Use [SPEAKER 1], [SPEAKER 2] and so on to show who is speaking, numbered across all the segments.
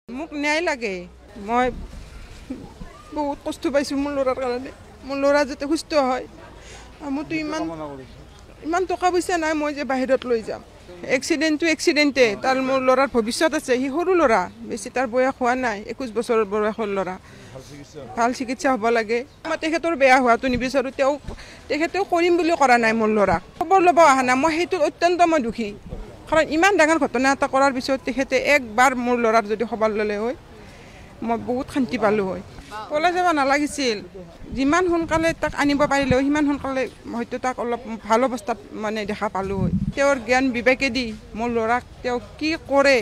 [SPEAKER 1] মোক ন্যায় লাগে। মই বহুত কষ্ট পাইছোঁ মোৰ ল'ৰাৰ কাৰণে। মোৰ ল'ৰা যাতে সুস্থ হয়। মোৰতো ইমান টকা পইচা নাই মই যে বাহিৰত লৈ যাম। এক্সিডেণ্টে তাৰ মোৰ ল'ৰাৰ ভৱিষ্যত আছে। সি সৰু ল'ৰা, বেছি তাৰ বয়স হোৱা নাই, 21 বছৰ বয়সৰ ল'ৰা। ভাল চিকিৎসা হ'ব লাগে। মই তেখেতৰ বেয়া হোৱাটো নিবিচাৰোঁ। তেখেতেও কৰিম বুলি কৰা নাই মোৰ ল'ৰাক। খবৰ ল'ব অহা নাই। মই সেইটো অত্যন্ত দুখী। কাৰণ ইমান ডাঙৰ ঘটনা এটা কৰাৰ পিছত তেখেতে একবাৰ মোৰ ল'ৰাৰ যদি খবৰ ল'লে হয়, মই বহুত শান্তি পালোঁ হয়। পলাই যাব নালাগিছিল। যিমান সোনকালে তাক আনিব পাৰিলে হয়, সিমান সোনকালে হয়তো তাক অলপ ভাল অৱস্থাত দেখা পালোঁ হয়। তেওঁৰ জ্ঞান বিবেকেদি মোৰ ল'ৰাক তেওঁ কি কৰে,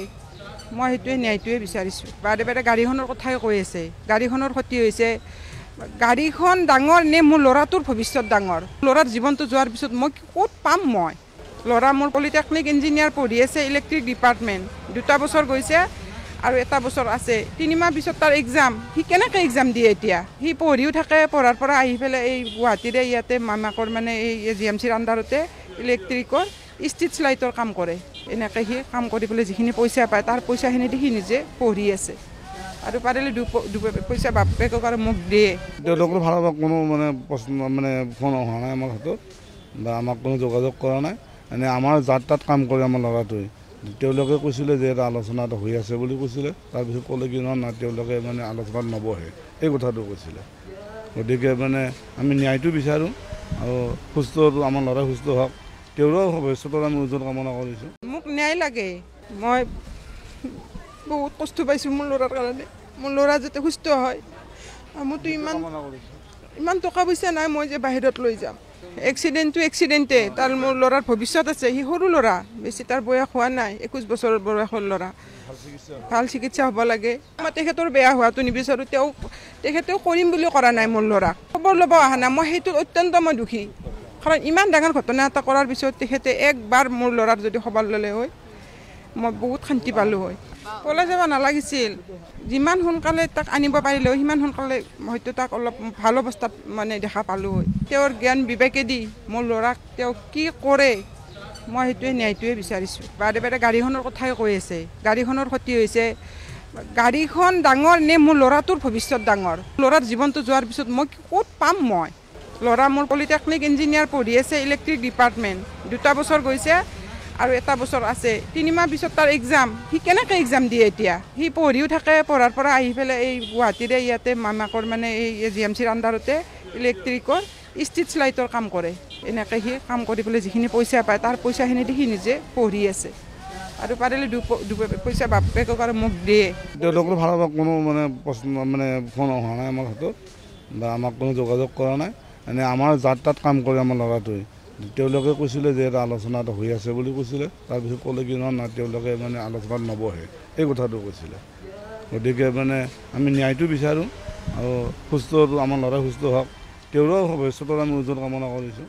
[SPEAKER 1] মই সেইটোৱে ন্যায়টোৱে বিচাৰিছোঁ। বাৰে বাৰে গাড়ীখনৰ কথাই কৈ আছে। গাড়ীখনৰ ক্ষতি হৈছে। গাড়ীখন ডাঙৰ নে মোৰ ল'ৰাটোৰ ভৱিষ্যত ডাঙৰ? ল'ৰাৰ জীৱনটো যোৱাৰ পিছত মই ক'ত পাম মই? ল'ৰা মোৰ পলিটেকনিক ইঞ্জিনিয়াৰ পঢ়ি আছে, ইলেক্ট্ৰিক ডিপাৰ্টমেণ্ট। 2 বছৰ গৈছে আৰু 1 বছৰ আছে। 3 মাহ পিছত তাৰ এক্সাম। সি কেনেকৈ এক্সাম দিয়ে এতিয়া? সি পঢ়িও থাকে, পঢ়াৰ পৰা আহি পেলাই এই গুৱাহাটীৰে ইয়াতে মামাকৰ এই GMCৰ আণ্ডাৰতে ইলেক্ট্ৰিকৰ ষ্ট্ৰীট লাইটৰ কাম কৰে। এনেকৈ সি কাম কৰি পেলাই যিখিনি পইচা পায়, তাৰ পইচাখিনি দি সি নিজে পঢ়ি আছে। আৰু পাৰিলে পইচা বাপেকক আৰু মোক দিয়ে।
[SPEAKER 2] তেওঁলোকৰ ফালৰ পৰা কোনো ফোন অহা নাই আমাৰ হাতত, বা আমাক কোনো যোগাযোগ কৰা নাই। আমাৰ যাত তাত কাম কৰে আমাৰ ল'ৰাটোৱে। তেওঁলোকে কৈছিলে যে এটা আলোচনা এটা হৈ আছে বুলি কৈছিলে। তাৰপিছত ক'লে কি নহয়, তেওঁলোকে আলোচনাত নবহে, এই কথাটো কৈছিলে। গতিকে আমি ন্যায়টো বিচাৰোঁ আৰু আমাৰ ল'ৰা সুস্থ হওক। তেওঁৰো ভৱিষ্যতৰ আমি উজ্জ্বল কামনা কৰিছোঁ।
[SPEAKER 1] মোক ন্যায় লাগে। মই বহুত কষ্ট পাইছোঁ মোৰ ল'ৰাৰ কাৰণে। মোৰ ল'ৰা যাতে সুস্থ হয়। মোৰতো ইমান টকা পইচা নাই মই যে বাহিৰত লৈ যাম। এক্সিডেণ্টে তাৰ মোৰ ল'ৰাৰ ভৱিষ্যত আছে। সি সৰু ল'ৰা, বেছি তাৰ বয়স হোৱা নাই, 21 বছৰ বয়সৰ ল'ৰা। ভাল চিকিৎসা হ'ব লাগে। মই তেখেতৰ বেয়া হোৱাটো নিবিচাৰোঁ। তেখেতেও কৰিম বুলি কৰা নাই মোৰ ল'ৰাক। খবৰ ল'ব অহা নাই। মই সেইটো অত্যন্ত দুখী। কাৰণ ইমান ডাঙৰ ঘটনা এটা কৰাৰ পিছত তেখেতে একবাৰ মোৰ ল'ৰাৰ যদি খবৰ ল'লে হয়, মই বহুত শান্তি পালোঁ হয়। পলাই যাব নালাগিছিল। যিমান সোনকালে তাক আনিব পাৰিলে হয়, সিমান সোনকালে হয়তো তাক অলপ ভাল অৱস্থাত দেখা পালোঁ হয়। তেওঁৰ জ্ঞান বিবেকেদি মোৰ ল'ৰাক তেওঁ কি কৰে, মই সেইটোৱে ন্যায়টোৱে বিচাৰিছোঁ। বাৰে বাৰে গাড়ীখনৰ কথাই কৈ আছে। গাড়ীখনৰ ক্ষতি হৈছে। গাড়ীখন ডাঙৰ নে মোৰ ল'ৰাটোৰ ভৱিষ্যত ডাঙৰ? ল'ৰাৰ জীৱনটো যোৱাৰ পিছত মই ক'ত পাম মই? ল'ৰা মোৰ পলিটেকনিক ইঞ্জিনিয়াৰ পঢ়ি আছে, ইলেক্ট্ৰিক ডিপাৰ্টমেণ্ট। 2 বছৰ গৈছে আৰু 1 বছৰ আছে। 3 মাহ পিছত তাৰ এক্সাম। সি কেনেকৈ এক্সাম দিয়ে এতিয়া? সি পঢ়িও থাকে, পঢ়াৰ পৰা আহি পেলাই এই গুৱাহাটীৰে ইয়াতে মামাকৰ এই GMCৰ আণ্ডাৰতে ইলেক্ট্ৰিকৰ ষ্ট্ৰীট লাইটৰ কাম কৰে। এনেকৈ সি কাম কৰি পেলাই যিখিনি পইচা পায়, তাৰ পইচাখিনি দি সি নিজে পঢ়ি আছে। আৰু পাৰিলে পইচা বাপেকক আৰু মোক দিয়ে।
[SPEAKER 2] তেওঁলোকৰ ফালৰ পৰা কোনো ফোন অহা নাই আমাৰ হাতত, বা আমাক কোনো যোগাযোগ কৰা নাই। আমাৰ যাত তাত কাম কৰে আমাৰ ল'ৰাটোৱে। তেওঁলোকে কৈছিলে যে এটা আলোচনা এটা হৈ আছে বুলি কৈছিলে। তাৰপিছত ক'লে কি নহয়, তেওঁলোকে আলোচনাত নবহে, এই কথাটো কৈছিলে। গতিকে আমি ন্যায়টো বিচাৰোঁ আৰু আমাৰ ল'ৰা সুস্থ হওক। তেওঁৰো ভৱিষ্যতৰ আমি উজ্জ্বল কামনা কৰিছোঁ।